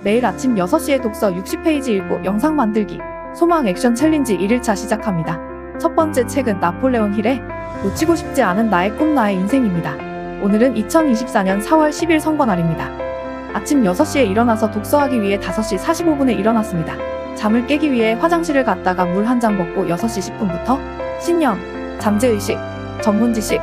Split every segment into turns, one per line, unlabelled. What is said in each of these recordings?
매일 아침 6시에 독서 60페이지 읽고 영상 만들기 소망 액션 챌린지 1일차 시작합니다. 첫 번째 책은 나폴레옹 힐의 놓치고 싶지 않은 나의 꿈 나의 인생입니다. 오늘은 2024년 4월 10일 선거날입니다. 아침 6시에 일어나서 독서하기 위해 5시 45분에 일어났습니다. 잠을 깨기 위해 화장실을 갔다가 물 한 잔 먹고 6시 10분부터 신념, 잠재의식, 전문지식,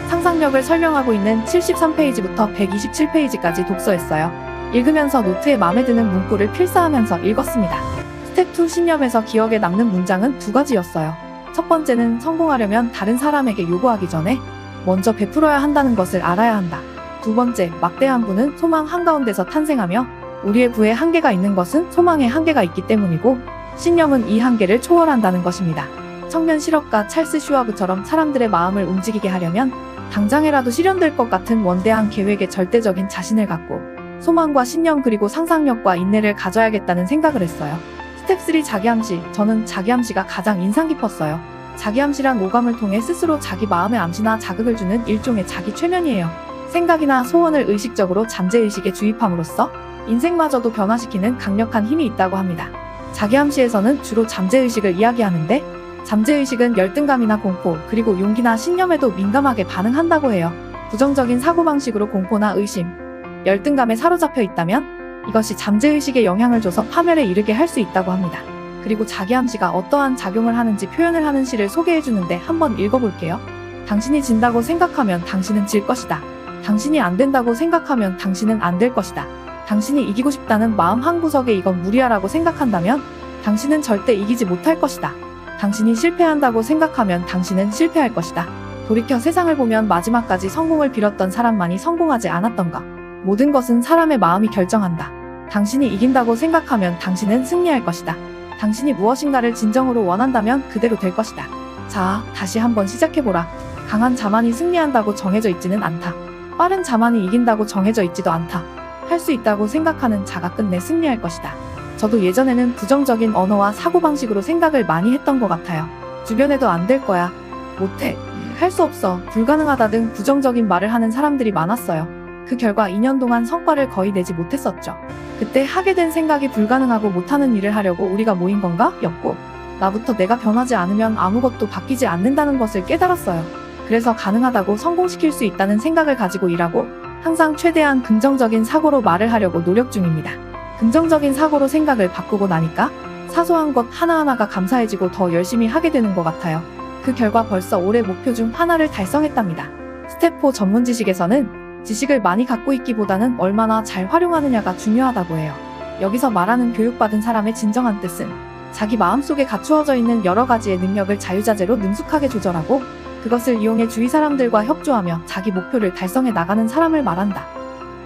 상상력을 설명하고 있는 73페이지부터 127페이지까지 독서했어요. 읽으면서 노트에 마음에 드는 문구를 필사하면서 읽었습니다. 스텝 2 신념에서 기억에 남는 문장은 2가지였어요. 첫 번째는 성공하려면 다른 사람에게 요구하기 전에 먼저 베풀어야 한다는 것을 알아야 한다. 두 번째, 막대한 부는 소망 한가운데서 탄생하며 우리의 부에 한계가 있는 것은 소망에 한계가 있기 때문이고 신념은 이 한계를 초월한다는 것입니다. 청년 실업가 찰스 슈와브처럼 사람들의 마음을 움직이게 하려면 당장에라도 실현될 것 같은 원대한 계획에 절대적인 자신을 갖고 소망과 신념 그리고 상상력과 인내를 가져야겠다는 생각을 했어요. 스텝 3 자기암시. 저는 자기암시가 가장 인상 깊었어요. 자기암시란 오감을 통해 스스로 자기 마음의 암시나 자극을 주는 일종의 자기 최면이에요. 생각이나 소원을 의식적으로 잠재의식에 주입함으로써 인생마저도 변화시키는 강력한 힘이 있다고 합니다. 자기암시에서는 주로 잠재의식을 이야기하는데 잠재의식은 열등감이나 공포, 그리고 용기나 신념에도 민감하게 반응한다고 해요. 부정적인 사고방식으로 공포나 의심, 열등감에 사로잡혀 있다면 이것이 잠재의식에 영향을 줘서 파멸에 이르게 할 수 있다고 합니다. 그리고 자기암시가 어떠한 작용을 하는지 표현을 하는 시를 소개해주는데 한번 읽어볼게요. 당신이 진다고 생각하면 당신은 질 것이다. 당신이 안 된다고 생각하면 당신은 안 될 것이다. 당신이 이기고 싶다는 마음 한구석에 이건 무리야라고 생각한다면 당신은 절대 이기지 못할 것이다. 당신이 실패한다고 생각하면 당신은 실패할 것이다. 돌이켜 세상을 보면 마지막까지 성공을 빌었던 사람만이 성공하지 않았던가. 모든 것은 사람의 마음이 결정한다. 당신이 이긴다고 생각하면 당신은 승리할 것이다. 당신이 무엇인가를 진정으로 원한다면 그대로 될 것이다. 자, 다시 한번 시작해보라. 강한 자만이 승리한다고 정해져 있지는 않다. 빠른 자만이 이긴다고 정해져 있지도 않다. 할 수 있다고 생각하는 자가 끝내 승리할 것이다. 저도 예전에는 부정적인 언어와 사고방식으로 생각을 많이 했던 것 같아요. 주변에도 안 될 거야, 못해, 할 수 없어, 불가능하다 등 부정적인 말을 하는 사람들이 많았어요. 그 결과 2년 동안 성과를 거의 내지 못했었죠. 그때 하게 된 생각이 불가능하고 못하는 일을 하려고 우리가 모인 건가? 였고 나부터 내가 변하지 않으면 아무것도 바뀌지 않는다는 것을 깨달았어요. 그래서 가능하다고 성공시킬 수 있다는 생각을 가지고 일하고 항상 최대한 긍정적인 사고로 말을 하려고 노력 중입니다. 긍정적인 사고로 생각을 바꾸고 나니까 사소한 것 하나하나가 감사해지고 더 열심히 하게 되는 것 같아요. 그 결과 벌써 올해 목표 중 하나를 달성했답니다. 스텝 4 전문지식에서는 지식을 많이 갖고 있기보다는 얼마나 잘 활용하느냐가 중요하다고 해요. 여기서 말하는 교육받은 사람의 진정한 뜻은 자기 마음속에 갖추어져 있는 여러 가지의 능력을 자유자재로 능숙하게 조절하고 그것을 이용해 주위 사람들과 협조하며 자기 목표를 달성해 나가는 사람을 말한다.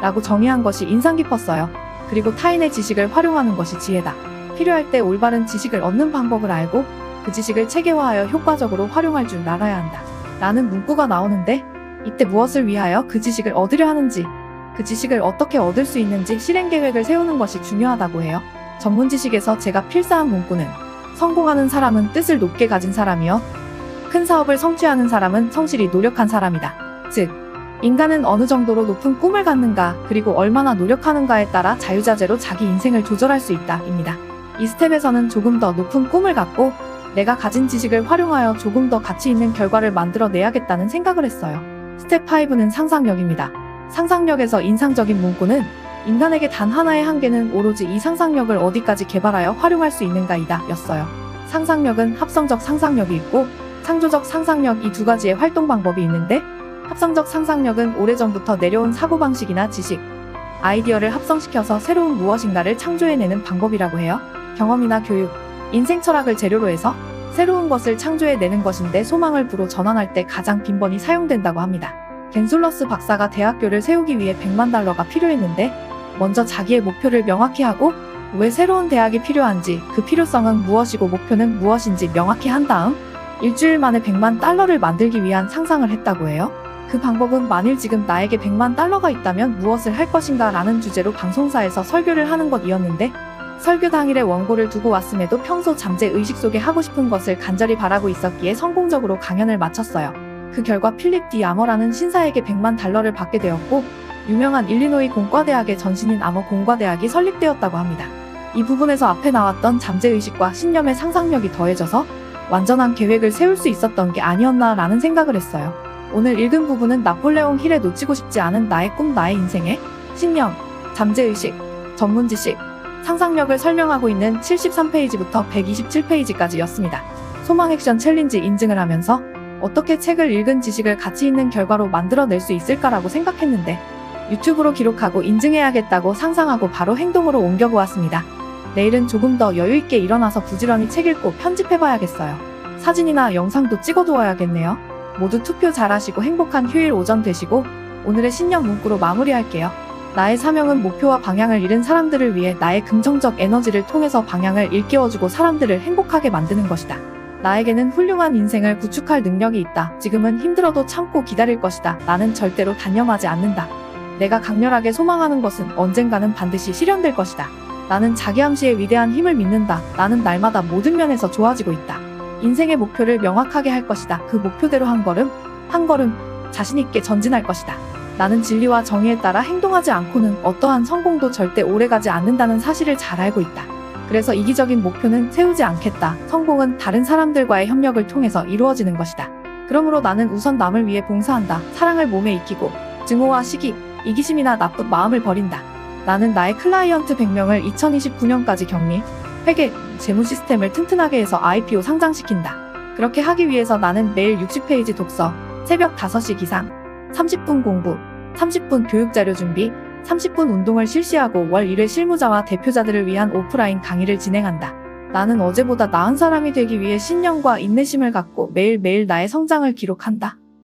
라고 정의한 것이 인상 깊었어요. 그리고 타인의 지식을 활용하는 것이 지혜다. 필요할 때 올바른 지식을 얻는 방법을 알고 그 지식을 체계화하여 효과적으로 활용할 줄 알아야 한다. 라는 문구가 나오는데 이때 무엇을 위하여 그 지식을 얻으려 하는지, 그 지식을 어떻게 얻을 수 있는지 실행 계획을 세우는 것이 중요하다고 해요. 전문 지식에서 제가 필사한 문구는 성공하는 사람은 뜻을 높게 가진 사람이요. 큰 사업을 성취하는 사람은 성실히 노력한 사람이다. 즉, 인간은 어느 정도로 높은 꿈을 갖는가, 그리고 얼마나 노력하는가에 따라 자유자재로 자기 인생을 조절할 수 있다. 입니다. 이 스텝에서는 조금 더 높은 꿈을 갖고 내가 가진 지식을 활용하여 조금 더 가치 있는 결과를 만들어 내야겠다는 생각을 했어요. 스텝 5는 상상력입니다. 상상력에서 인상적인 문구는 인간에게 단 하나의 한계는 오로지 이 상상력을 어디까지 개발하여 활용할 수 있는가이다 였어요. 상상력은 합성적 상상력이 있고 창조적 상상력 이 두 가지의 활동 방법이 있는데 합성적 상상력은 오래전부터 내려온 사고방식이나 지식, 아이디어를 합성시켜서 새로운 무엇인가를 창조해내는 방법이라고 해요. 경험이나 교육, 인생 철학을 재료로 해서 새로운 것을 창조해내는 것인데 소망을 부로 전환할 때 가장 빈번히 사용된다고 합니다. 겐솔러스 박사가 대학교를 세우기 위해 $100만 필요했는데 먼저 자기의 목표를 명확히 하고 왜 새로운 대학이 필요한지, 그 필요성은 무엇이고 목표는 무엇인지 명확히 한 다음 일주일 만에 $100만 만들기 위한 상상을 했다고 해요. 그 방법은 만일 지금 나에게 $100만 있다면 무엇을 할 것인가 라는 주제로 방송사에서 설교를 하는 것이었는데 설교 당일에 원고를 두고 왔음에도 평소 잠재의식 속에 하고 싶은 것을 간절히 바라고 있었기에 성공적으로 강연을 마쳤어요. 그 결과 필립 디 아머라는 신사에게 $100만 받게 되었고 유명한 일리노이 공과대학의 전신인 아머 공과대학이 설립되었다고 합니다. 이 부분에서 앞에 나왔던 잠재의식과 신념의 상상력이 더해져서 완전한 계획을 세울 수 있었던 게 아니었나라는 생각을 했어요. 오늘 읽은 부분은 나폴레옹 힐의 놓치고 싶지 않은 나의 꿈, 나의 인생의 신념, 잠재의식, 전문지식, 상상력을 설명하고 있는 73페이지부터 127페이지까지였습니다. 소망 액션 챌린지 인증을 하면서 어떻게 책을 읽은 지식을 가치 있는 결과로 만들어낼 수 있을까라고 생각했는데 유튜브로 기록하고 인증해야겠다고 상상하고 바로 행동으로 옮겨보았습니다. 내일은 조금 더 여유있게 일어나서 부지런히 책 읽고 편집해봐야겠어요. 사진이나 영상도 찍어두어야겠네요. 모두 투표 잘하시고 행복한 휴일 오전 되시고 오늘의 신년 문구로 마무리할게요. 나의 사명은 목표와 방향을 잃은 사람들을 위해 나의 긍정적 에너지를 통해서 방향을 일깨워주고 사람들을 행복하게 만드는 것이다. 나에게는 훌륭한 인생을 구축할 능력이 있다. 지금은 힘들어도 참고 기다릴 것이다. 나는 절대로 단념하지 않는다. 내가 강렬하게 소망하는 것은 언젠가는 반드시 실현될 것이다. 나는 자기 암시의 위대한 힘을 믿는다. 나는 날마다 모든 면에서 좋아지고 있다. 인생의 목표를 명확하게 할 것이다. 그 목표대로 한 걸음, 한 걸음 자신 있게 전진할 것이다. 나는 진리와 정의에 따라 행동하지 않고는 어떠한 성공도 절대 오래가지 않는다는 사실을 잘 알고 있다. 그래서 이기적인 목표는 세우지 않겠다. 성공은 다른 사람들과의 협력을 통해서 이루어지는 것이다. 그러므로 나는 우선 남을 위해 봉사한다. 사랑을 몸에 익히고 증오와 시기, 이기심이나 나쁜 마음을 버린다. 나는 나의 클라이언트 100명을 2029년까지 격리, 회계, 재무 시스템을 튼튼하게 해서 IPO 상장시킨다. 그렇게 하기 위해서 나는 매일 60페이지 독서, 새벽 5시 기상, 30분 공부, 30분 교육자료 준비, 30분 운동을 실시하고 월 1회 실무자와 대표자들을 위한 오프라인 강의를 진행한다. 나는 어제보다 나은 사람이 되기 위해 신념과 인내심을 갖고 매일매일 나의 성장을 기록한다.